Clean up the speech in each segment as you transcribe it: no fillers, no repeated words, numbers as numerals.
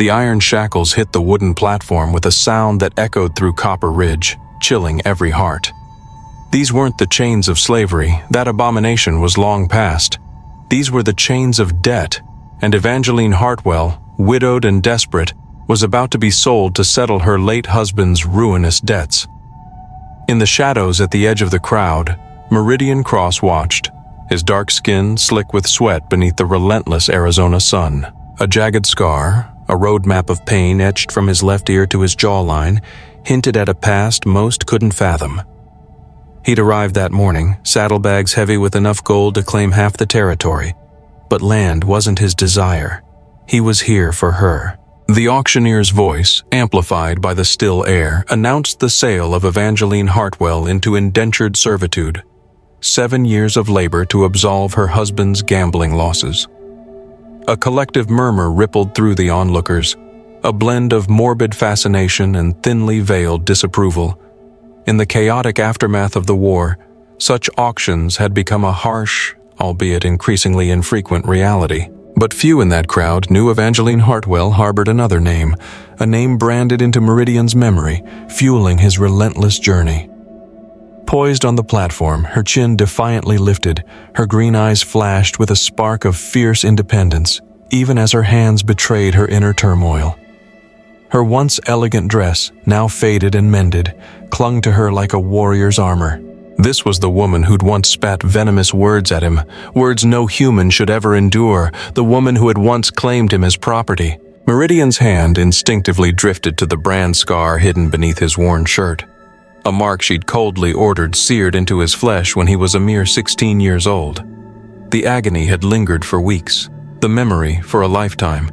The iron shackles hit the wooden platform with a sound that echoed through Copper Ridge, chilling every heart. These weren't the chains of slavery, that abomination was long past. These were the chains of debt, and Evangeline Hartwell, widowed and desperate, was about to be sold to settle her late husband's ruinous debts. In the shadows at the edge of the crowd, Meridian Cross watched, his dark skin slick with sweat beneath the relentless Arizona sun. A jagged scar, a roadmap of pain etched from his left ear to his jawline, hinted at a past most couldn't fathom. He'd arrived that morning, saddlebags heavy with enough gold to claim half the territory. But land wasn't his desire. He was here for her. The auctioneer's voice, amplified by the still air, announced the sale of Evangeline Hartwell into indentured servitude. 7 years of labor to absolve her husband's gambling losses. A collective murmur rippled through the onlookers, a blend of morbid fascination and thinly veiled disapproval. In the chaotic aftermath of the war, such auctions had become a harsh, albeit increasingly infrequent reality. But few in that crowd knew Evangeline Hartwell harbored another name, a name branded into Meridian's memory, fueling his relentless journey. Poised on the platform, her chin defiantly lifted, her green eyes flashed with a spark of fierce independence, even as her hands betrayed her inner turmoil. Her once elegant dress, now faded and mended, clung to her like a warrior's armor. This was the woman who'd once spat venomous words at him, words no human should ever endure, the woman who had once claimed him as property. Meridian's hand instinctively drifted to the brand scar hidden beneath his worn shirt. A mark she'd coldly ordered seared into his flesh when he was a mere 16 years old. The agony had lingered for weeks, the memory for a lifetime.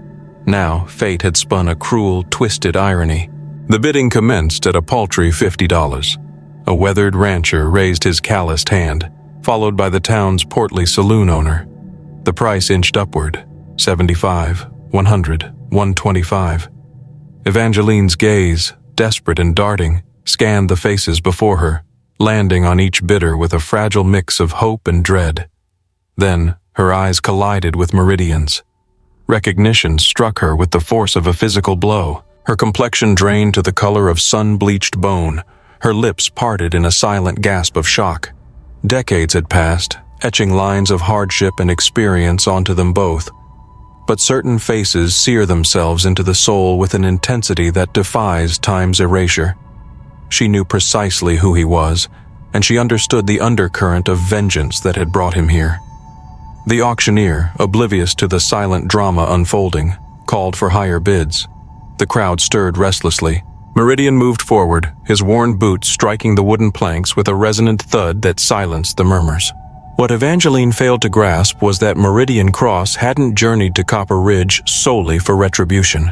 Now, fate had spun a cruel, twisted irony. The bidding commenced at a paltry $50. A weathered rancher raised his calloused hand, followed by the town's portly saloon owner. The price inched upward, $75, $100, $125. Evangeline's gaze, desperate and darting, scanned the faces before her, landing on each bidder with a fragile mix of hope and dread. Then, her eyes collided with Meridian's. Recognition struck her with the force of a physical blow. Her complexion drained to the color of sun-bleached bone, her lips parted in a silent gasp of shock. Decades had passed, etching lines of hardship and experience onto them both. But certain faces sear themselves into the soul with an intensity that defies time's erasure. She knew precisely who he was, and she understood the undercurrent of vengeance that had brought him here. The auctioneer, oblivious to the silent drama unfolding, called for higher bids. The crowd stirred restlessly. Meridian moved forward, his worn boots striking the wooden planks with a resonant thud that silenced the murmurs. What Evangeline failed to grasp was that Meridian Cross hadn't journeyed to Copper Ridge solely for retribution.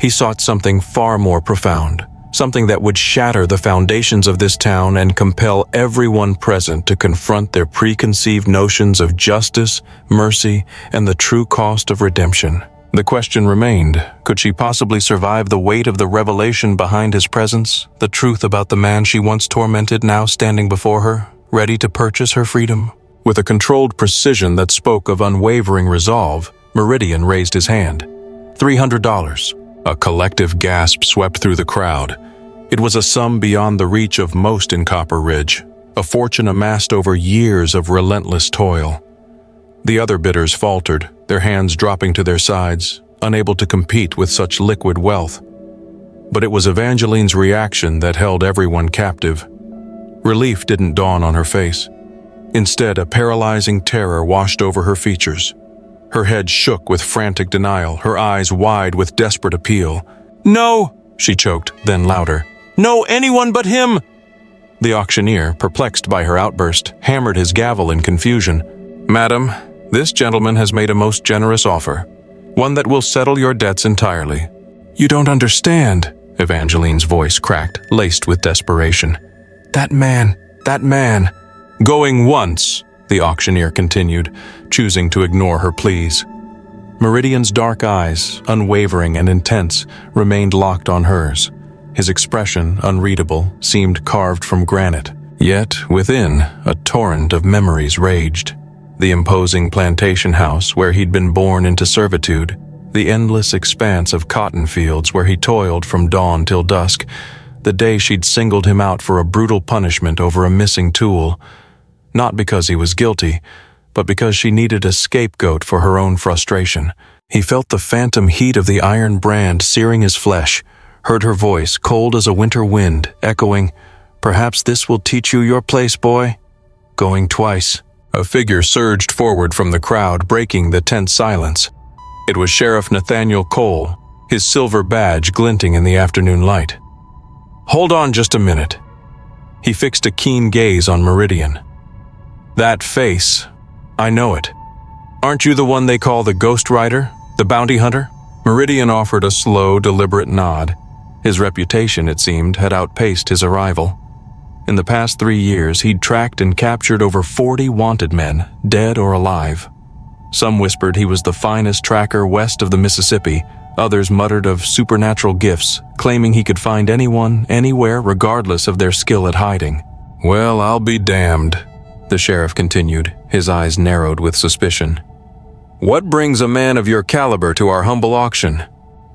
He sought something far more profound, something that would shatter the foundations of this town and compel everyone present to confront their preconceived notions of justice, mercy, and the true cost of redemption. The question remained, could she possibly survive the weight of the revelation behind his presence, the truth about the man she once tormented now standing before her, ready to purchase her freedom? With a controlled precision that spoke of unwavering resolve, Meridian raised his hand. $300. A collective gasp swept through the crowd. It was a sum beyond the reach of most in Copper Ridge, a fortune amassed over years of relentless toil. The other bidders faltered, their hands dropping to their sides, unable to compete with such liquid wealth. But it was Evangeline's reaction that held everyone captive. Relief didn't dawn on her face. Instead, a paralyzing terror washed over her features. Her head shook with frantic denial, her eyes wide with desperate appeal. "No!" she choked, then louder. "No, anyone but him!" The auctioneer, perplexed by her outburst, hammered his gavel in confusion. "Madam, this gentleman has made a most generous offer, one that will settle your debts entirely." "You don't understand," Evangeline's voice cracked, laced with desperation. That man. Going once," the auctioneer continued, choosing to ignore her pleas. Meridian's dark eyes, unwavering and intense, remained locked on hers. His expression, unreadable, seemed carved from granite. Yet, within, a torrent of memories raged. The imposing plantation house where he'd been born into servitude, The endless expanse of cotton fields where he toiled from dawn till dusk, the day she'd singled him out for a brutal punishment over a missing tool, not because he was guilty, but because she needed a scapegoat for her own frustration. He felt the phantom heat of the iron brand searing his flesh, heard her voice, cold as a winter wind, echoing, "Perhaps this will teach you your place, boy?" Going twice. A figure surged forward from the crowd, breaking the tense silence. It was Sheriff Nathaniel Cole, his silver badge glinting in the afternoon light. "Hold on just a minute." He fixed a keen gaze on Meridian. "That face, I know it. Aren't you the one they call the Ghost Rider, the bounty hunter?" Meridian offered a slow, deliberate nod. His reputation, it seemed, had outpaced his arrival. In the past 3 years, he'd tracked and captured over 40 wanted men, dead or alive. Some whispered he was the finest tracker west of the Mississippi. Others muttered of supernatural gifts, claiming he could find anyone, anywhere, regardless of their skill at hiding. "Well, I'll be damned," the sheriff continued, his eyes narrowed with suspicion. "What brings a man of your caliber to our humble auction?"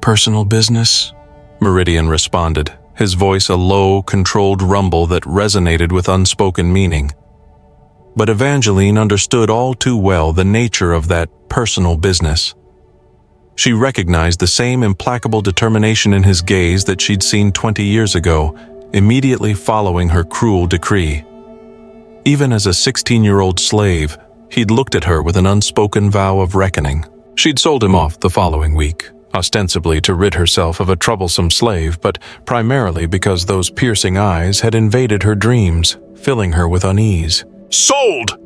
"Personal business," Meridian responded, his voice a low, controlled rumble that resonated with unspoken meaning. But Evangeline understood all too well the nature of that personal business. She recognized the same implacable determination in his gaze that she'd seen 20 years ago, immediately following her cruel decree. Even as a 16-year-old slave, he'd looked at her with an unspoken vow of reckoning. She'd sold him off the following week, ostensibly to rid herself of a troublesome slave, but primarily because those piercing eyes had invaded her dreams, filling her with unease. "Sold!"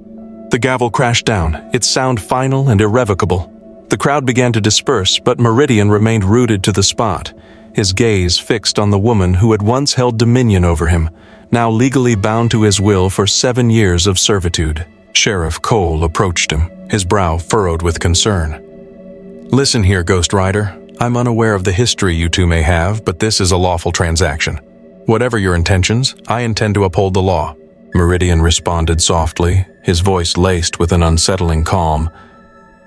The gavel crashed down, its sound final and irrevocable. The crowd began to disperse, but Meridian remained rooted to the spot, his gaze fixed on the woman who had once held dominion over him, now legally bound to his will for 7 years of servitude. Sheriff Cole approached him, his brow furrowed with concern. "Listen here, Ghost Rider. I'm unaware of the history you two may have, but this is a lawful transaction. Whatever your intentions, I intend to uphold the law." Meridian responded softly, his voice laced with an unsettling calm.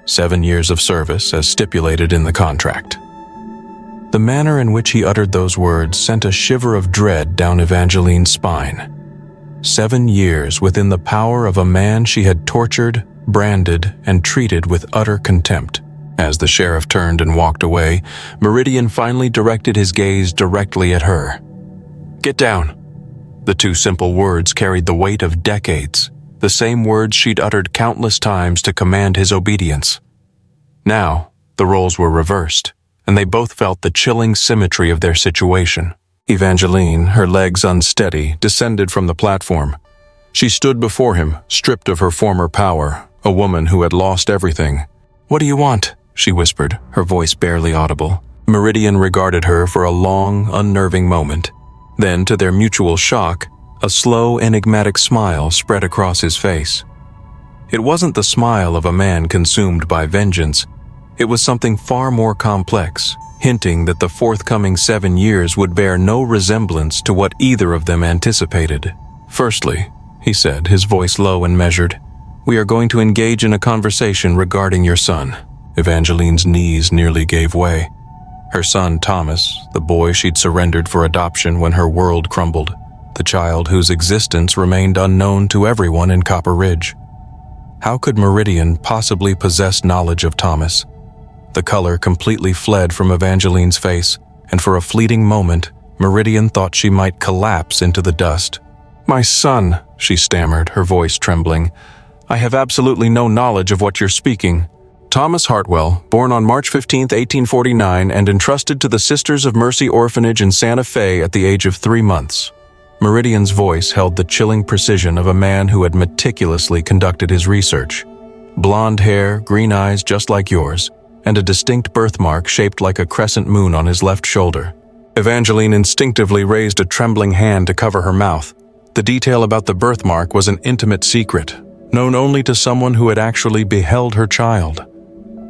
7 years of service as stipulated in the contract. The manner in which he uttered those words sent a shiver of dread down Evangeline's spine. 7 years within the power of a man she had tortured, branded, and treated with utter contempt. As the sheriff turned and walked away, Meridian finally directed his gaze directly at her. "Get down." The 2 simple words carried the weight of decades, the same words she'd uttered countless times to command his obedience. Now, the roles were reversed, and they both felt the chilling symmetry of their situation. Evangeline, her legs unsteady, descended from the platform. She stood before him, stripped of her former power, a woman who had lost everything. "What do you want?" she whispered, her voice barely audible. Meridian regarded her for a long, unnerving moment. Then, to their mutual shock, a slow, enigmatic smile spread across his face. It wasn't the smile of a man consumed by vengeance. It was something far more complex, hinting that the forthcoming 7 years would bear no resemblance to what either of them anticipated. "Firstly," he said, his voice low and measured, "we are going to engage in a conversation regarding your son." Evangeline's knees nearly gave way. Her son, Thomas, the boy she'd surrendered for adoption when her world crumbled, the child whose existence remained unknown to everyone in Copper Ridge. How could Meridian possibly possess knowledge of Thomas? The color completely fled from Evangeline's face, and for a fleeting moment, Meridian thought she might collapse into the dust. "My son," she stammered, her voice trembling. "I have absolutely no knowledge of what you're speaking." Thomas Hartwell, born on March 15, 1849, and entrusted to the Sisters of Mercy Orphanage in Santa Fe at the age of 3 months. Meridian's voice held the chilling precision of a man who had meticulously conducted his research. Blonde hair, green eyes just like yours, and a distinct birthmark shaped like a crescent moon on his left shoulder. Evangeline instinctively raised a trembling hand to cover her mouth. The detail about the birthmark was an intimate secret, known only to someone who had actually beheld her child.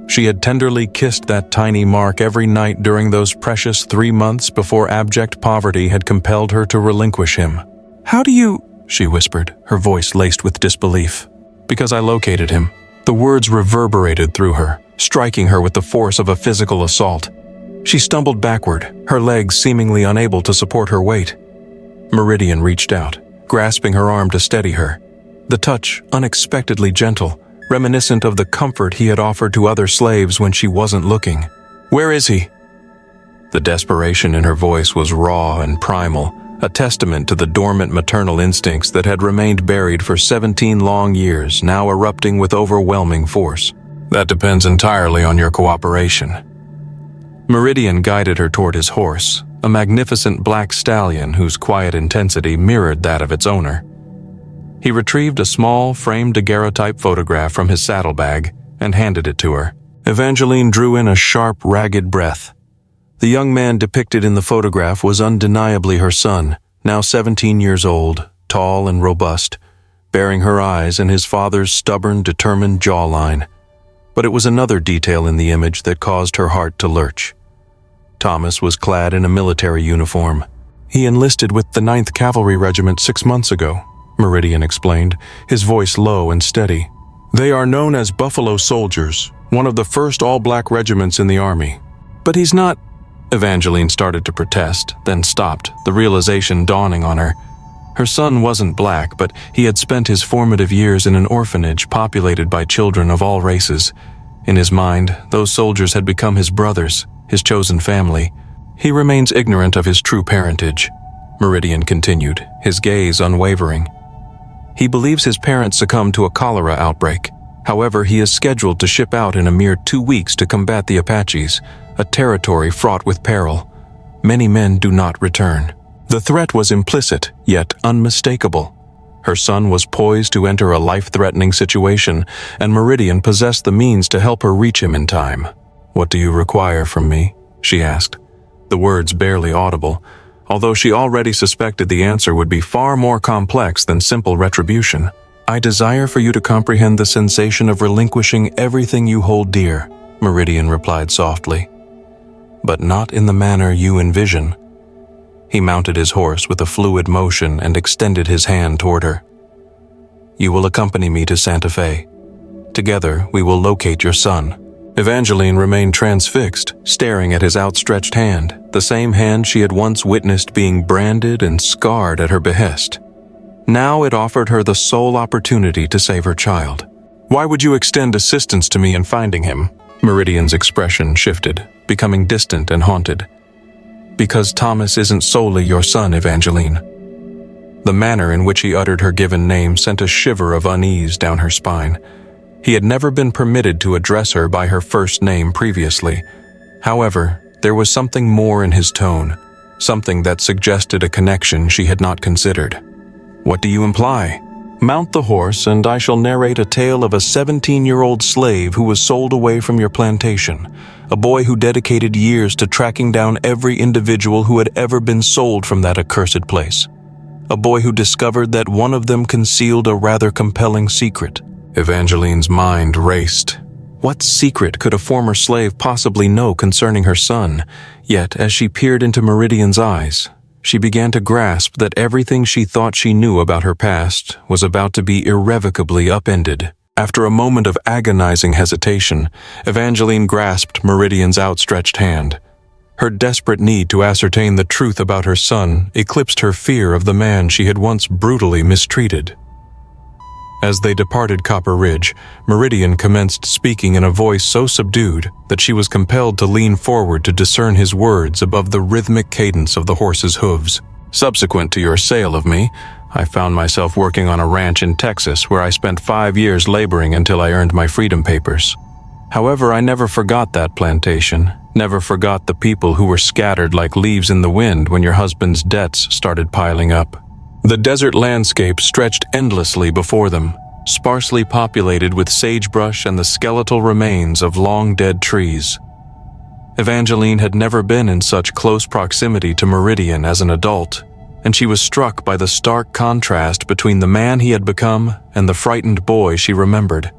She had tenderly kissed that tiny mark every night during those precious 3 months before abject poverty had compelled her to relinquish him. "How do you—" she whispered, her voice laced with disbelief. "Because I located him." The words reverberated through her, striking her with the force of a physical assault. She stumbled backward, her legs seemingly unable to support her weight. Meridian reached out, grasping her arm to steady her. The touch unexpectedly gentle, reminiscent of the comfort he had offered to other slaves when she wasn't looking. "Where is he?" The desperation in her voice was raw and primal, a testament to the dormant maternal instincts that had remained buried for 17 long years, now erupting with overwhelming force. "That depends entirely on your cooperation." Meridian guided her toward his horse, a magnificent black stallion whose quiet intensity mirrored that of its owner. He retrieved a small, framed daguerreotype photograph from his saddlebag and handed it to her. Evangeline drew in a sharp, ragged breath. The young man depicted in the photograph was undeniably her son, now 17 years old, tall and robust, bearing her eyes and his father's stubborn, determined jawline. But it was another detail in the image that caused her heart to lurch. Thomas was clad in a military uniform. "He enlisted with the 9th Cavalry Regiment 6 months ago," Meridian explained, his voice low and steady. "They are known as Buffalo Soldiers, one of the first all-black regiments in the Army." "But he's not—" Evangeline started to protest, then stopped, the realization dawning on her. Her son wasn't black, but he had spent his formative years in an orphanage populated by children of all races. In his mind, those soldiers had become his brothers, his chosen family. "He remains ignorant of his true parentage," Meridian continued, his gaze unwavering. "He believes his parents succumbed to a cholera outbreak. However, he is scheduled to ship out in a mere 2 weeks to combat the Apaches, a territory fraught with peril. Many men do not return." The threat was implicit, yet unmistakable. Her son was poised to enter a life-threatening situation, and Meridian possessed the means to help her reach him in time. "What do you require from me?" she asked, the words barely audible, although she already suspected the answer would be far more complex than simple retribution. "I desire for you to comprehend the sensation of relinquishing everything you hold dear," Meridian replied softly. "But not in the manner you envision." He mounted his horse with a fluid motion and extended his hand toward her. "You will accompany me to Santa Fe. Together, we will locate your son." Evangeline remained transfixed, staring at his outstretched hand, the same hand she had once witnessed being branded and scarred at her behest. Now it offered her the sole opportunity to save her child. "Why would you extend assistance to me in finding him?" Meridian's expression shifted, becoming distant and haunted. "Because Thomas isn't solely your son, Evangeline." The manner in which he uttered her given name sent a shiver of unease down her spine. He had never been permitted to address her by her first name previously. However, there was something more in his tone, something that suggested a connection she had not considered. "What do you imply?" "Mount the horse, and I shall narrate a tale of a 17-year-old slave who was sold away from your plantation, a boy who dedicated years to tracking down every individual who had ever been sold from that accursed place. A boy who discovered that one of them concealed a rather compelling secret." Evangeline's mind raced. What secret could a former slave possibly know concerning her son? Yet, as she peered into Meridian's eyes, she began to grasp that everything she thought she knew about her past was about to be irrevocably upended. After a moment of agonizing hesitation, Evangeline grasped Meridian's outstretched hand. Her desperate need to ascertain the truth about her son eclipsed her fear of the man she had once brutally mistreated. As they departed Copper Ridge, Meridian commenced speaking in a voice so subdued that she was compelled to lean forward to discern his words above the rhythmic cadence of the horse's hooves. "Subsequent to your sale of me, I found myself working on a ranch in Texas where I spent 5 years laboring until I earned my freedom papers. However, I never forgot that plantation, never forgot the people who were scattered like leaves in the wind when your husband's debts started piling up." The desert landscape stretched endlessly before them, sparsely populated with sagebrush and the skeletal remains of long-dead trees. Evangeline had never been in such close proximity to Meridian as an adult, and she was struck by the stark contrast between the man he had become and the frightened boy she remembered.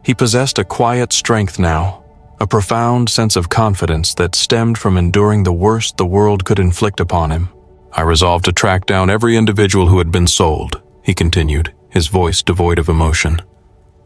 He possessed a quiet strength now, a profound sense of confidence that stemmed from enduring the worst the world could inflict upon him. "I resolved to track down every individual who had been sold," he continued, his voice devoid of emotion.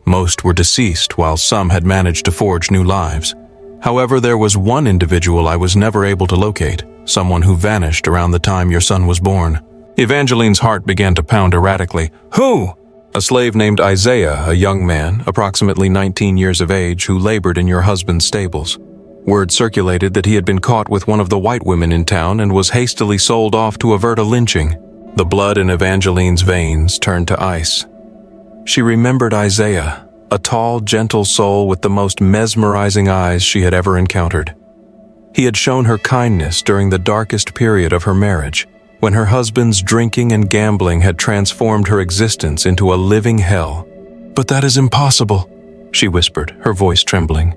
Most were deceased, while some had managed to forge new lives. However, there was one individual I was never able to locate, someone who vanished around the time your son was born. Evangeline's heart began to pound erratically. Who? A slave named Isaiah, a young man, approximately 19 years of age, who labored in your husband's stables. Word circulated that he had been caught with one of the white women in town and was hastily sold off to avert a lynching. The blood in Evangeline's veins turned to ice. She remembered Isaiah, a tall, gentle soul with the most mesmerizing eyes she had ever encountered. He had shown her kindness during the darkest period of her marriage, when her husband's drinking and gambling had transformed her existence into a living hell. "But that is impossible," she whispered, her voice trembling.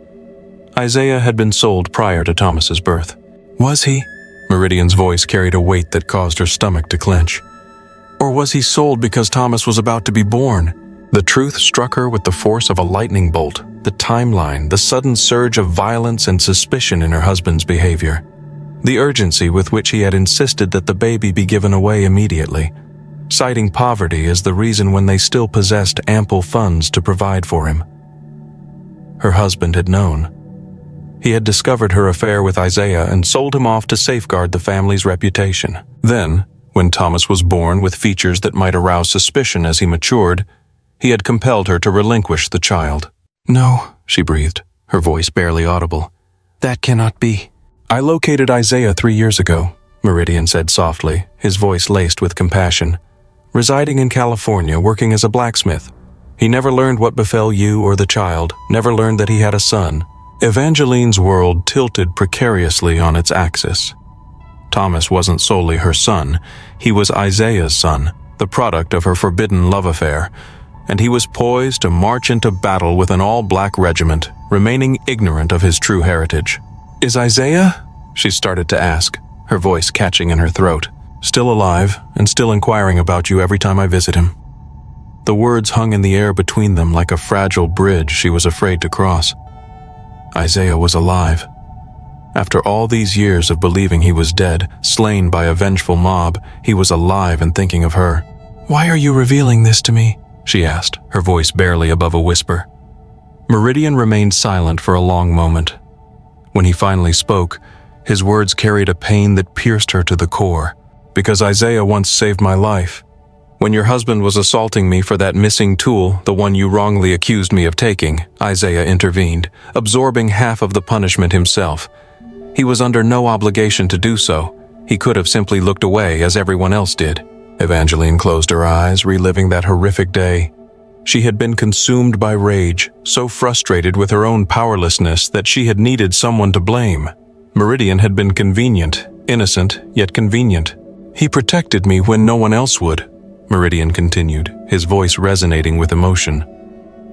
Isaiah had been sold prior to Thomas's birth. Was he? Meridian's voice carried a weight that caused her stomach to clench. Or was he sold because Thomas was about to be born? The truth struck her with the force of a lightning bolt, the timeline, the sudden surge of violence and suspicion in her husband's behavior. The urgency with which he had insisted that the baby be given away immediately, citing poverty as the reason when they still possessed ample funds to provide for him. Her husband had known. He had discovered her affair with Isaiah and sold him off to safeguard the family's reputation. Then, when Thomas was born with features that might arouse suspicion as he matured, he had compelled her to relinquish the child. "No," she breathed, her voice barely audible. "That cannot be." "I located Isaiah 3 years ago," Meridian said softly, his voice laced with compassion. "Residing in California, working as a blacksmith. He never learned what befell you or the child, never learned that he had a son." Evangeline's world tilted precariously on its axis. Thomas wasn't solely her son, he was Isaiah's son, the product of her forbidden love affair, and he was poised to march into battle with an all-black regiment, remaining ignorant of his true heritage. "Is Isaiah?" she started to ask, her voice catching in her throat. "Still alive, and still inquiring about you every time I visit him." The words hung in the air between them like a fragile bridge she was afraid to cross. Isaiah was alive. After all these years of believing he was dead, slain by a vengeful mob, he was alive and thinking of her. "Why are you revealing this to me?" she asked, her voice barely above a whisper. Meridian remained silent for a long moment. When he finally spoke, his words carried a pain that pierced her to the core. "Because Isaiah once saved my life. When your husband was assaulting me for that missing tool, the one you wrongly accused me of taking, Isaiah intervened, absorbing half of the punishment himself. He was under no obligation to do so. He could have simply looked away as everyone else did." Evangeline closed her eyes, reliving that horrific day. She had been consumed by rage, so frustrated with her own powerlessness that she had needed someone to blame. Meridian had been convenient, innocent, yet convenient. "He protected me when no one else would," Meridian continued, his voice resonating with emotion.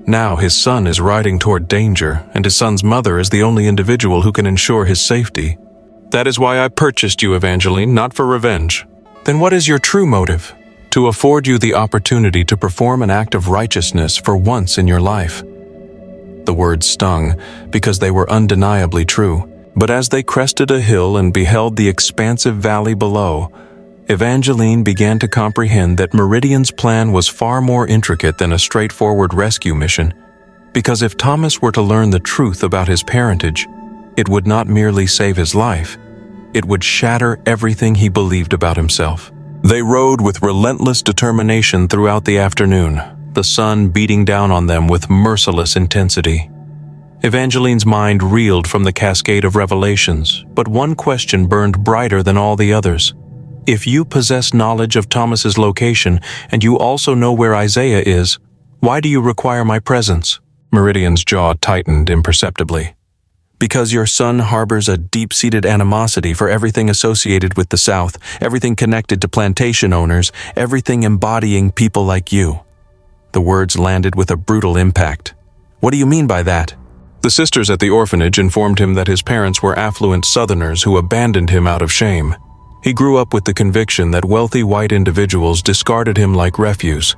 "Now his son is riding toward danger, and his son's mother is the only individual who can ensure his safety. That is why I purchased you, Evangeline, not for revenge." "Then what is your true motive?" "To afford you the opportunity to perform an act of righteousness for once in your life." The words stung, because they were undeniably true. But as they crested a hill and beheld the expansive valley below, Evangeline began to comprehend that Meridian's plan was far more intricate than a straightforward rescue mission, because if Thomas were to learn the truth about his parentage, it would not merely save his life, it would shatter everything he believed about himself. They rode with relentless determination throughout the afternoon, the sun beating down on them with merciless intensity. Evangeline's mind reeled from the cascade of revelations, but one question burned brighter than all the others. If you possess knowledge of Thomas's location, and you also know where Isaiah is, why do you require my presence? Meridian's jaw tightened imperceptibly. Because your son harbors a deep-seated animosity for everything associated with the South, everything connected to plantation owners, everything embodying people like you. The words landed with a brutal impact. What do you mean by that? The sisters at the orphanage informed him that his parents were affluent Southerners who abandoned him out of shame. He grew up with the conviction that wealthy white individuals discarded him like refuse.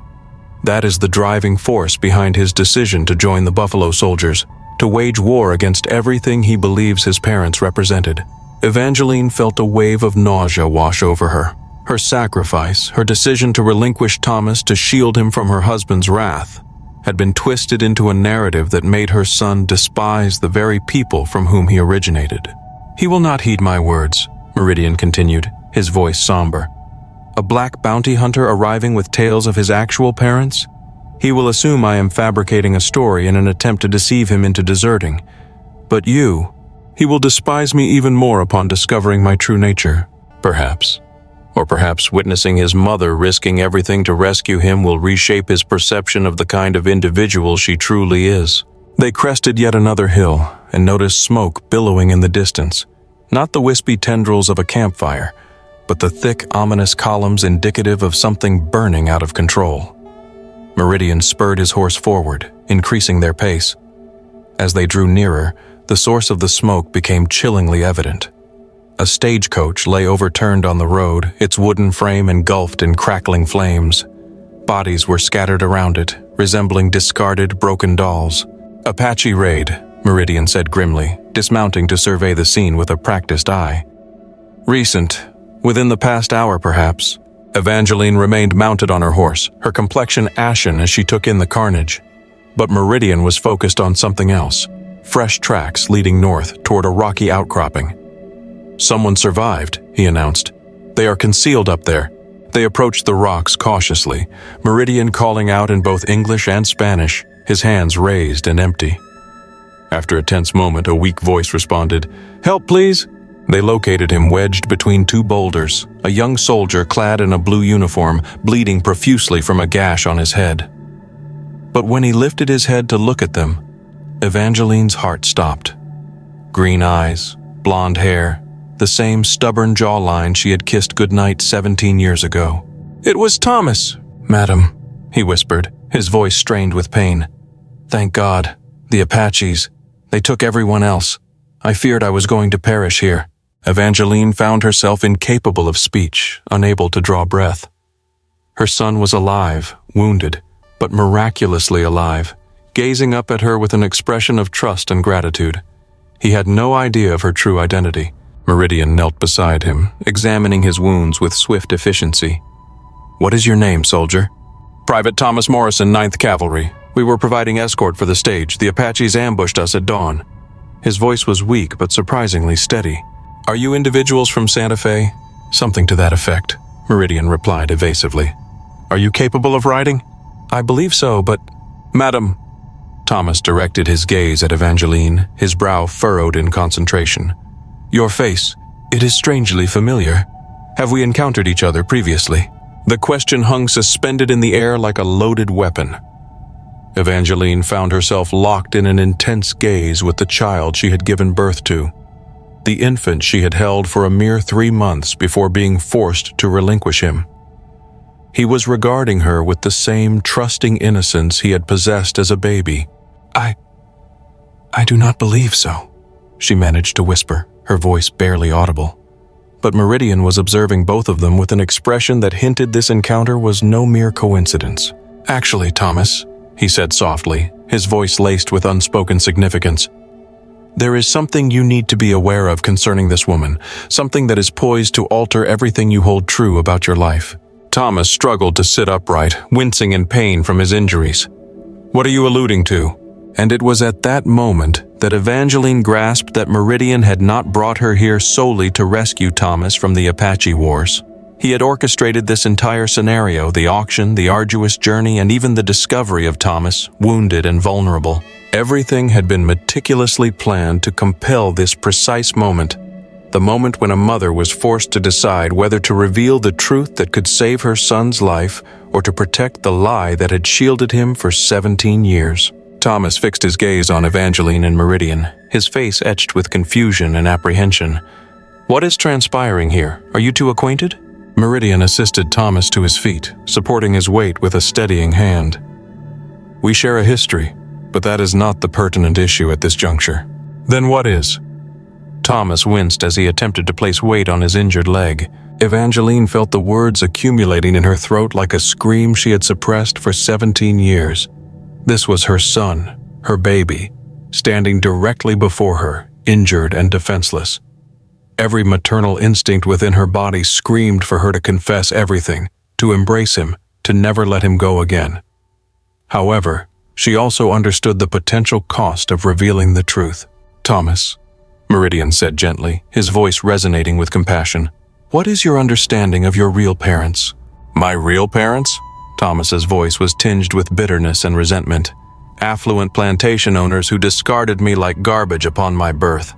That is the driving force behind his decision to join the Buffalo Soldiers, to wage war against everything he believes his parents represented. Evangeline felt a wave of nausea wash over her. Her sacrifice, her decision to relinquish Thomas to shield him from her husband's wrath, had been twisted into a narrative that made her son despise the very people from whom he originated. "He will not heed my words," Meridian continued, his voice somber. "A black bounty hunter arriving with tales of his actual parents? He will assume I am fabricating a story in an attempt to deceive him into deserting. But you, he will despise me even more upon discovering my true nature, perhaps. Or perhaps witnessing his mother risking everything to rescue him will reshape his perception of the kind of individual she truly is." They crested yet another hill and noticed smoke billowing in the distance. Not the wispy tendrils of a campfire, but the thick, ominous columns indicative of something burning out of control. Meridian spurred his horse forward, increasing their pace. As they drew nearer, the source of the smoke became chillingly evident. A stagecoach lay overturned on the road, its wooden frame engulfed in crackling flames. Bodies were scattered around it, resembling discarded, broken dolls. "Apache raid," Meridian said grimly, dismounting to survey the scene with a practiced eye. "Recent, within the past hour perhaps." Evangeline remained mounted on her horse, her complexion ashen as she took in the carnage. But Meridian was focused on something else, fresh tracks leading north toward a rocky outcropping. "Someone survived," he announced. "They are concealed up there." They approached the rocks cautiously, Meridian calling out in both English and Spanish, his hands raised and empty. After a tense moment, a weak voice responded, "Help, please." They located him wedged between two boulders, a young soldier clad in a blue uniform, bleeding profusely from a gash on his head. But when he lifted his head to look at them, Evangeline's heart stopped. Green eyes, blonde hair, the same stubborn jawline she had kissed goodnight 17 years ago. "It was Thomas, madam," he whispered, his voice strained with pain. "Thank God, the Apaches. They took everyone else. I feared I was going to perish here." Evangeline found herself incapable of speech, unable to draw breath. Her son was alive, wounded, but miraculously alive, gazing up at her with an expression of trust and gratitude. He had no idea of her true identity. Meridian knelt beside him, examining his wounds with swift efficiency. "What is your name, soldier?" "Private Thomas Morrison, 9th Cavalry. We were providing escort for the stage. The Apaches ambushed us at dawn." His voice was weak but surprisingly steady. "Are you individuals from Santa Fe?" "Something to that effect," Meridian replied evasively. "Are you capable of riding?" "I believe so, but—" "Madam," Thomas directed his gaze at Evangeline, his brow furrowed in concentration. "Your face, it is strangely familiar. Have we encountered each other previously?" The question hung suspended in the air like a loaded weapon. Evangeline found herself locked in an intense gaze with the child she had given birth to, the infant she had held for a mere 3 months before being forced to relinquish him. He was regarding her with the same trusting innocence he had possessed as a baby. I do not believe so," she managed to whisper, her voice barely audible. But Meridian was observing both of them with an expression that hinted this encounter was no mere coincidence. "Actually, Thomas," he said softly, his voice laced with unspoken significance, "there is something you need to be aware of concerning this woman, something that is poised to alter everything you hold true about your life." Thomas struggled to sit upright, wincing in pain from his injuries. "What are you alluding to?" And it was at that moment that Evangeline grasped that Meridian had not brought her here solely to rescue Thomas from the Apache Wars. He had orchestrated this entire scenario, the auction, the arduous journey, and even the discovery of Thomas, wounded and vulnerable. Everything had been meticulously planned to compel this precise moment, the moment when a mother was forced to decide whether to reveal the truth that could save her son's life or to protect the lie that had shielded him for 17 years. Thomas fixed his gaze on Evangeline and Meridian, his face etched with confusion and apprehension. "What is transpiring here? Are you two acquainted?" Meridian assisted Thomas to his feet, supporting his weight with a steadying hand. "We share a history, but that is not the pertinent issue at this juncture." "Then what is?" Thomas winced as he attempted to place weight on his injured leg. Evangeline felt the words accumulating in her throat like a scream she had suppressed for 17 years. This was her son, her baby, standing directly before her, injured and defenseless. Every maternal instinct within her body screamed for her to confess everything, to embrace him, to never let him go again. However, she also understood the potential cost of revealing the truth. "Thomas," Meridian said gently, his voice resonating with compassion, "what is your understanding of your real parents?" "My real parents?" Thomas's voice was tinged with bitterness and resentment. "Affluent plantation owners who discarded me like garbage upon my birth.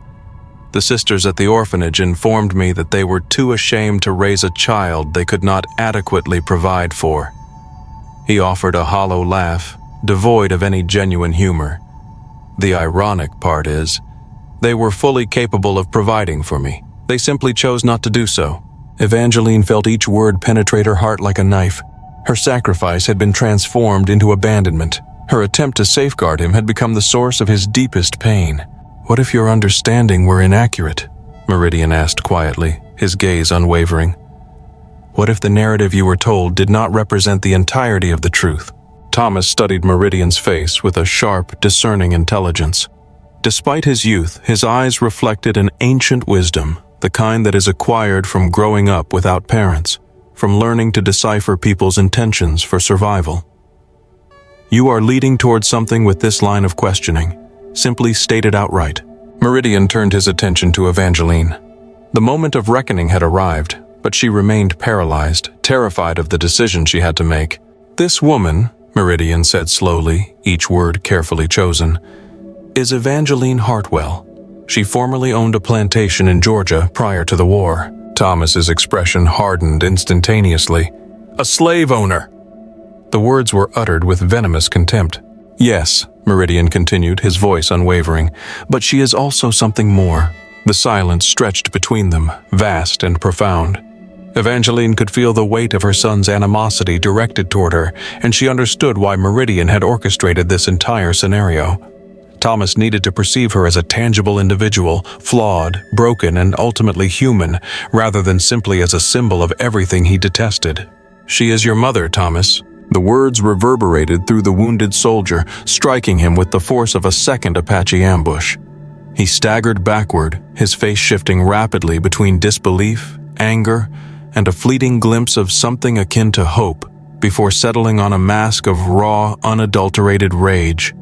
The sisters at the orphanage informed me that they were too ashamed to raise a child they could not adequately provide for." He offered a hollow laugh, devoid of any genuine humor. "The ironic part is, they were fully capable of providing for me. They simply chose not to do so." Evangeline felt each word penetrate her heart like a knife. Her sacrifice had been transformed into abandonment. Her attempt to safeguard him had become the source of his deepest pain. "What if your understanding were inaccurate?" Meridian asked quietly, his gaze unwavering. "What if the narrative you were told did not represent the entirety of the truth?" Thomas studied Meridian's face with a sharp, discerning intelligence. Despite his youth, his eyes reflected an ancient wisdom, the kind that is acquired from growing up without parents, from learning to decipher people's intentions for survival. "You are leading towards something with this line of questioning. Simply state it outright." Meridian turned his attention to Evangeline. The moment of reckoning had arrived, but she remained paralyzed, terrified of the decision she had to make. "This woman," Meridian said slowly, each word carefully chosen, "is Evangeline Hartwell. She formerly owned a plantation in Georgia prior to the war." Thomas's expression hardened instantaneously. "A slave owner!" The words were uttered with venomous contempt. "Yes," Meridian continued, his voice unwavering, "but she is also something more." The silence stretched between them, vast and profound. Evangeline could feel the weight of her son's animosity directed toward her, and she understood why Meridian had orchestrated this entire scenario. Thomas needed to perceive her as a tangible individual, flawed, broken, and ultimately human, rather than simply as a symbol of everything he detested. "She is your mother, Thomas." The words reverberated through the wounded soldier, striking him with the force of a second Apache ambush. He staggered backward, his face shifting rapidly between disbelief, anger, and a fleeting glimpse of something akin to hope, before settling on a mask of raw, unadulterated rage.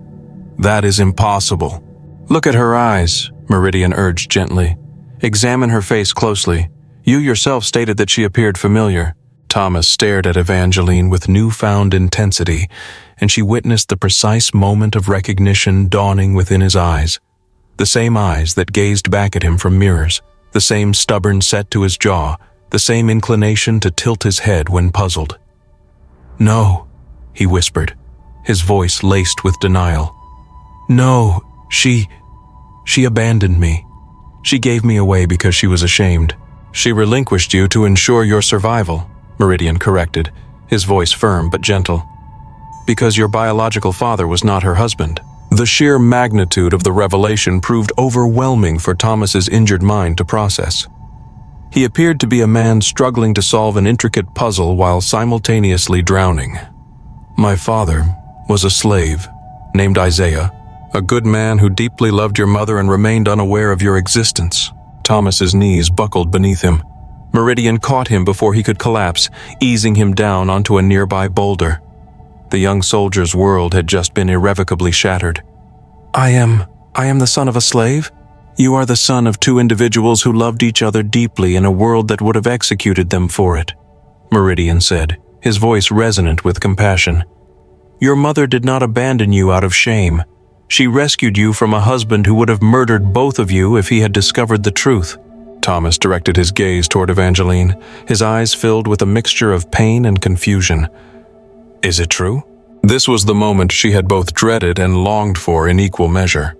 "That is impossible." "Look at her eyes," Meridian urged gently. "Examine her face closely. You yourself stated that she appeared familiar." Thomas stared at Evangeline with newfound intensity, and she witnessed the precise moment of recognition dawning within his eyes. The same eyes that gazed back at him from mirrors, the same stubborn set to his jaw, the same inclination to tilt his head when puzzled. "No," he whispered, his voice laced with denial. "No, she abandoned me. She gave me away because she was ashamed." "She relinquished you to ensure your survival," Meridian corrected, his voice firm but gentle. "Because your biological father was not her husband." The sheer magnitude of the revelation proved overwhelming for Thomas's injured mind to process. He appeared to be a man struggling to solve an intricate puzzle while simultaneously drowning. "My father was a slave, named Isaiah, a good man who deeply loved your mother and remained unaware of your existence." Thomas's knees buckled beneath him. Meridian caught him before he could collapse, easing him down onto a nearby boulder. The young soldier's world had just been irrevocably shattered. I am the son of a slave? You are the son of two individuals who loved each other deeply in a world that would have executed them for it," Meridian said, his voice resonant with compassion. "Your mother did not abandon you out of shame. She rescued you from a husband who would have murdered both of you if he had discovered the truth." Thomas directed his gaze toward Evangeline, his eyes filled with a mixture of pain and confusion. "Is it true?" This was the moment she had both dreaded and longed for in equal measure.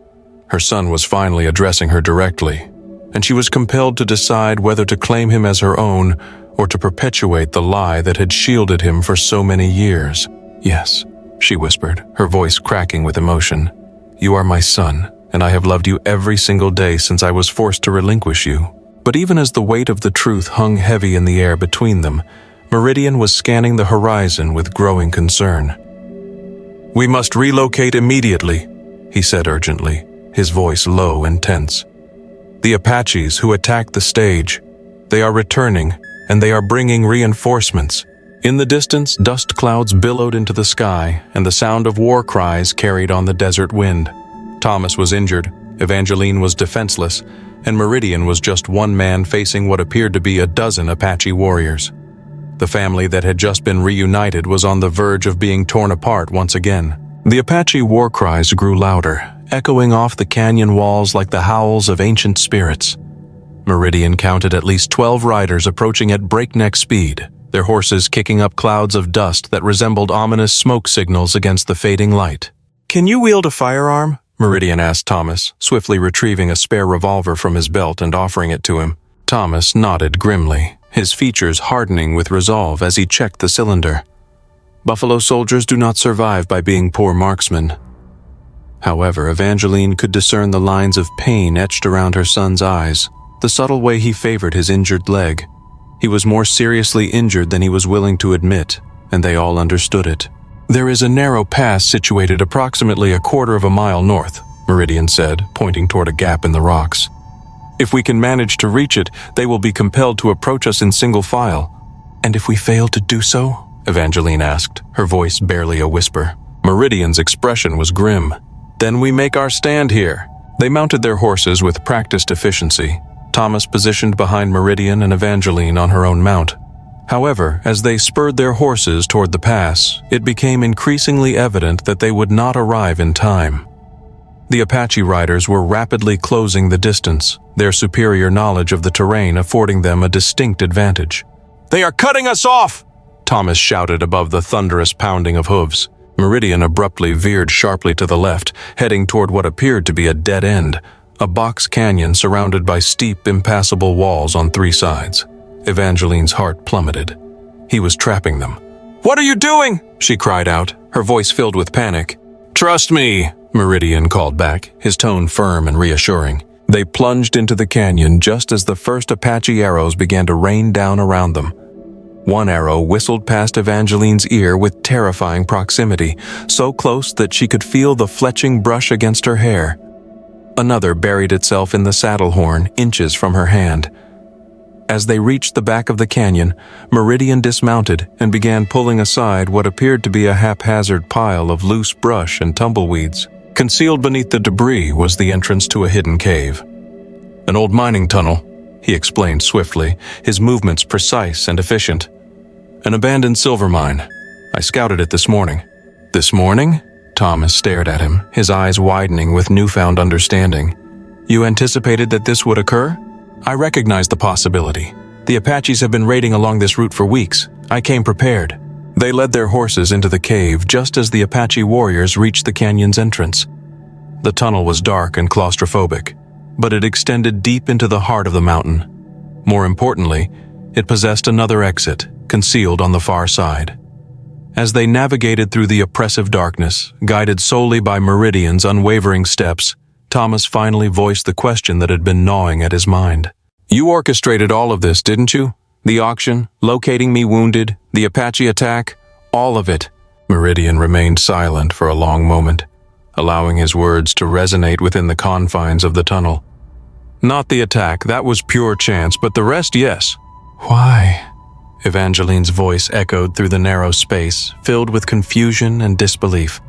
Her son was finally addressing her directly, and she was compelled to decide whether to claim him as her own or to perpetuate the lie that had shielded him for so many years. "Yes," she whispered, her voice cracking with emotion. "You are my son, and I have loved you every single day since I was forced to relinquish you." But even as the weight of the truth hung heavy in the air between them, Meridian was scanning the horizon with growing concern. "We must relocate immediately," he said urgently, his voice low and tense. "The Apaches who attacked the stage, they are returning, and they are bringing reinforcements. In the distance, dust clouds billowed into the sky, and the sound of war cries carried on the desert wind. Thomas was injured, Evangeline was defenseless, and Meridian was just one man facing what appeared to be a dozen Apache warriors. The family that had just been reunited was on the verge of being torn apart once again. The Apache war cries grew louder, echoing off the canyon walls like the howls of ancient spirits. Meridian counted at least 12 riders approaching at breakneck speed, their horses kicking up clouds of dust that resembled ominous smoke signals against the fading light. "Can you wield a firearm?" Meridian asked Thomas, swiftly retrieving a spare revolver from his belt and offering it to him. Thomas nodded grimly, his features hardening with resolve as he checked the cylinder. Buffalo soldiers do not survive by being poor marksmen. However, Evangeline could discern the lines of pain etched around her son's eyes, the subtle way he favored his injured leg. He was more seriously injured than he was willing to admit, and they all understood it. "There is a narrow pass situated approximately a quarter of a mile north," Meridian said, pointing toward a gap in the rocks. "If we can manage to reach it, they will be compelled to approach us in single file." "And if we fail to do so?" Evangeline asked, her voice barely a whisper. Meridian's expression was grim. "Then we make our stand here." They mounted their horses with practiced efficiency, Thomas positioned behind Meridian and Evangeline on her own mount. However, as they spurred their horses toward the pass, it became increasingly evident that they would not arrive in time. The Apache riders were rapidly closing the distance, their superior knowledge of the terrain affording them a distinct advantage. "They are cutting us off!" Thomas shouted above the thunderous pounding of hooves. Meridian abruptly veered sharply to the left, heading toward what appeared to be a dead end, a box canyon surrounded by steep, impassable walls on three sides. Evangeline's heart plummeted. He was trapping them. "What are you doing?" she cried out, her voice filled with panic. "Trust me," Meridian called back, his tone firm and reassuring. They plunged into the canyon just as the first Apache arrows began to rain down around them. One arrow whistled past Evangeline's ear with terrifying proximity, so close that she could feel the fletching brush against her hair. Another buried itself in the saddle horn, inches from her hand. As they reached the back of the canyon, Meridian dismounted and began pulling aside what appeared to be a haphazard pile of loose brush and tumbleweeds. Concealed beneath the debris was the entrance to a hidden cave. "An old mining tunnel," he explained swiftly, his movements precise and efficient. "An abandoned silver mine. I scouted it this morning." "This morning?" Thomas stared at him, his eyes widening with newfound understanding. "You anticipated that this would occur?" "I recognized the possibility. The Apaches have been raiding along this route for weeks. I came prepared." They led their horses into the cave just as the Apache warriors reached the canyon's entrance. The tunnel was dark and claustrophobic, but it extended deep into the heart of the mountain. More importantly, it possessed another exit, concealed on the far side. As they navigated through the oppressive darkness, guided solely by Meridian's unwavering steps, Thomas finally voiced the question that had been gnawing at his mind. "You orchestrated all of this, didn't you? The auction, locating me wounded, the Apache attack, all of it." Meridian remained silent for a long moment, allowing his words to resonate within the confines of the tunnel. "Not the attack, that was pure chance, but the rest, yes." "Why?" Evangeline's voice echoed through the narrow space, filled with confusion and disbelief.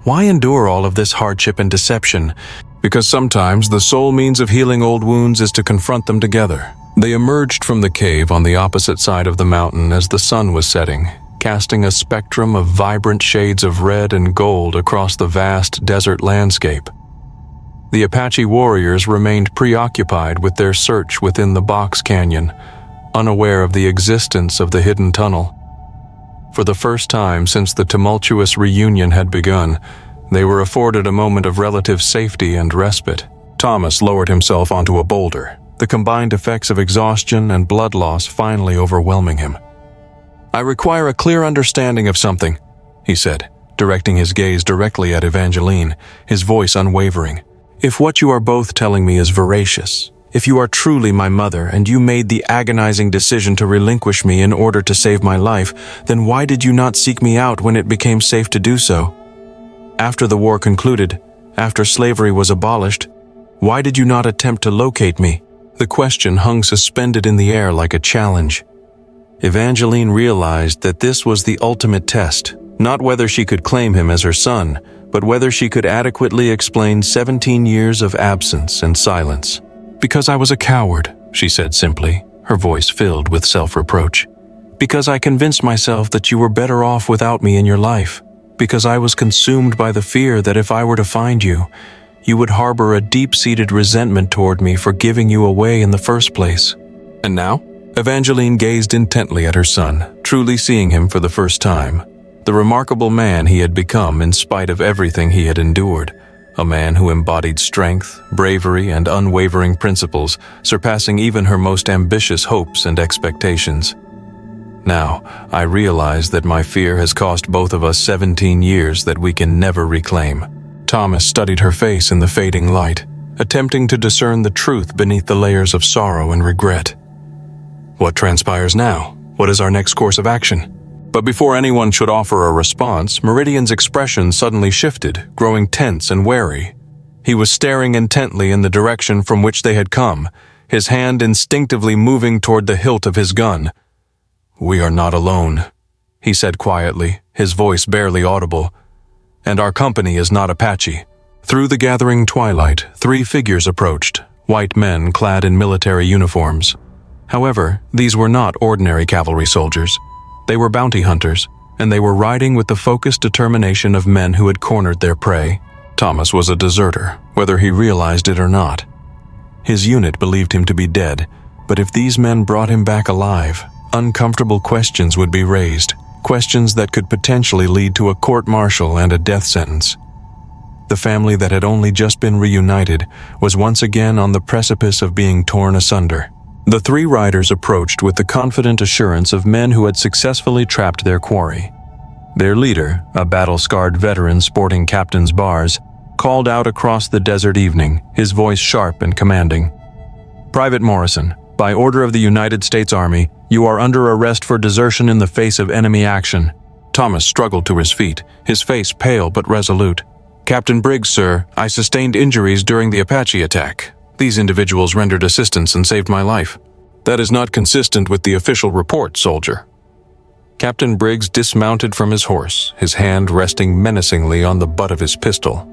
"Why endure all of this hardship and deception?" "Because sometimes the sole means of healing old wounds is to confront them together." They emerged from the cave on the opposite side of the mountain as the sun was setting, casting a spectrum of vibrant shades of red and gold across the vast desert landscape. The Apache warriors remained preoccupied with their search within the box canyon, unaware of the existence of the hidden tunnel. For the first time since the tumultuous reunion had begun, they were afforded a moment of relative safety and respite. Thomas lowered himself onto a boulder, the combined effects of exhaustion and blood loss finally overwhelming him. "I require a clear understanding of something," he said, directing his gaze directly at Evangeline, his voice unwavering. "If what you are both telling me is veracious, if you are truly my mother and you made the agonizing decision to relinquish me in order to save my life, then why did you not seek me out when it became safe to do so? After the war concluded, after slavery was abolished, why did you not attempt to locate me?" The question hung suspended in the air like a challenge. Evangeline realized that this was the ultimate test, not whether she could claim him as her son, but whether she could adequately explain 17 years of absence and silence. "Because I was a coward," she said simply, her voice filled with self-reproach. "Because I convinced myself that you were better off without me in your life. Because I was consumed by the fear that if I were to find you, you would harbor a deep-seated resentment toward me for giving you away in the first place." And now? Evangeline gazed intently at her son, truly seeing him for the first time. The remarkable man he had become in spite of everything he had endured. A man who embodied strength, bravery, and unwavering principles, surpassing even her most ambitious hopes and expectations. "Now, I realize that my fear has cost both of us 17 years that we can never reclaim." Thomas studied her face in the fading light, attempting to discern the truth beneath the layers of sorrow and regret. "What transpires now? What is our next course of action?" But before anyone should offer a response, Meridian's expression suddenly shifted, growing tense and wary. He was staring intently in the direction from which they had come, his hand instinctively moving toward the hilt of his gun. "We are not alone," he said quietly, his voice barely audible. "And our company is not Apache." Through the gathering twilight, 3 figures approached, white men clad in military uniforms. However, these were not ordinary cavalry soldiers. They were bounty hunters, and they were riding with the focused determination of men who had cornered their prey. Thomas was a deserter, whether he realized it or not. His unit believed him to be dead, but if these men brought him back alive, uncomfortable questions would be raised, questions that could potentially lead to a court-martial and a death sentence. The family that had only just been reunited was once again on the precipice of being torn asunder. The 3 riders approached with the confident assurance of men who had successfully trapped their quarry. Their leader, a battle-scarred veteran sporting captain's bars, called out across the desert evening, his voice sharp and commanding. "Private Morrison, by order of the United States Army, you are under arrest for desertion in the face of enemy action." Thomas struggled to his feet, his face pale but resolute. "Captain Briggs, sir, I sustained injuries during the Apache attack. These individuals rendered assistance and saved my life." "That is not consistent with the official report, soldier." Captain Briggs dismounted from his horse, his hand resting menacingly on the butt of his pistol.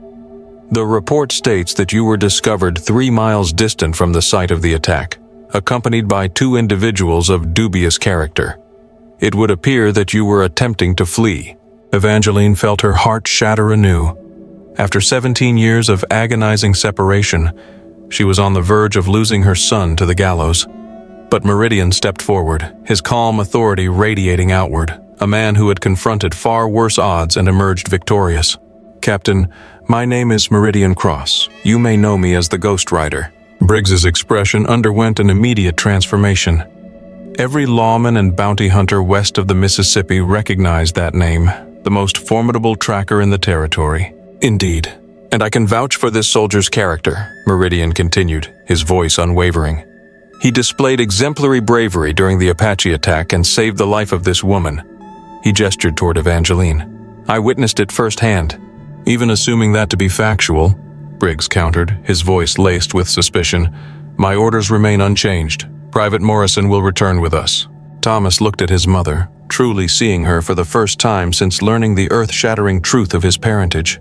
"The report states that you were discovered 3 miles distant from the site of the attack, accompanied by 2 individuals of dubious character. It would appear that you were attempting to flee." Evangeline felt her heart shatter anew. After 17 years of agonizing separation, she was on the verge of losing her son to the gallows. But Meridian stepped forward, his calm authority radiating outward, a man who had confronted far worse odds and emerged victorious. "Captain, my name is Meridian Cross. You may know me as the Ghost Rider." Briggs's expression underwent an immediate transformation. Every lawman and bounty hunter west of the Mississippi recognized that name, the most formidable tracker in the territory. "Indeed, and I can vouch for this soldier's character," Meridian continued, his voice unwavering. "He displayed exemplary bravery during the Apache attack and saved the life of this woman." He gestured toward Evangeline. "I witnessed it firsthand." "Even assuming that to be factual," Briggs countered, his voice laced with suspicion, "my orders remain unchanged. Private Morrison will return with us." Thomas looked at his mother, truly seeing her for the first time since learning the earth-shattering truth of his parentage.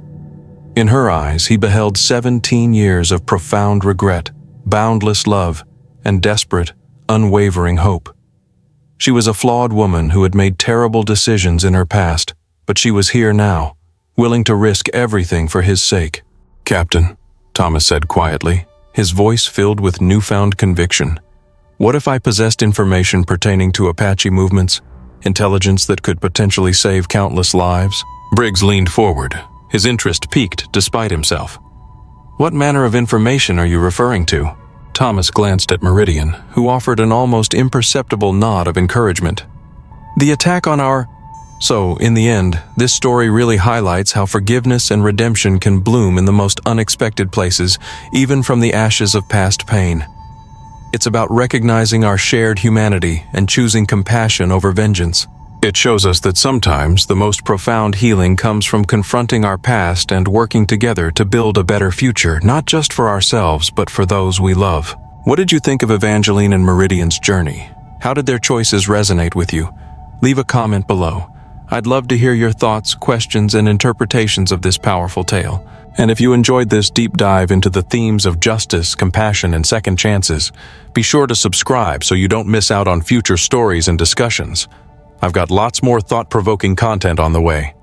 In her eyes, he beheld 17 years of profound regret, boundless love, and desperate, unwavering hope. She was a flawed woman who had made terrible decisions in her past, but she was here now, willing to risk everything for his sake. "Captain," Thomas said quietly, his voice filled with newfound conviction. "What if I possessed information pertaining to Apache movements, intelligence that could potentially save countless lives?" Briggs leaned forward, his interest piqued despite himself. "What manner of information are you referring to?" Thomas glanced at Meridian, who offered an almost imperceptible nod of encouragement. "The attack on our..." So, in the end, this story really highlights how forgiveness and redemption can bloom in the most unexpected places, even from the ashes of past pain. It's about recognizing our shared humanity and choosing compassion over vengeance. It shows us that sometimes the most profound healing comes from confronting our past and working together to build a better future, not just for ourselves, but for those we love. What did you think of Evangeline and Meridian's journey? How did their choices resonate with you? Leave a comment below. I'd love to hear your thoughts, questions, and interpretations of this powerful tale. And if you enjoyed this deep dive into the themes of justice, compassion, and second chances, be sure to subscribe so you don't miss out on future stories and discussions. I've got lots more thought-provoking content on the way.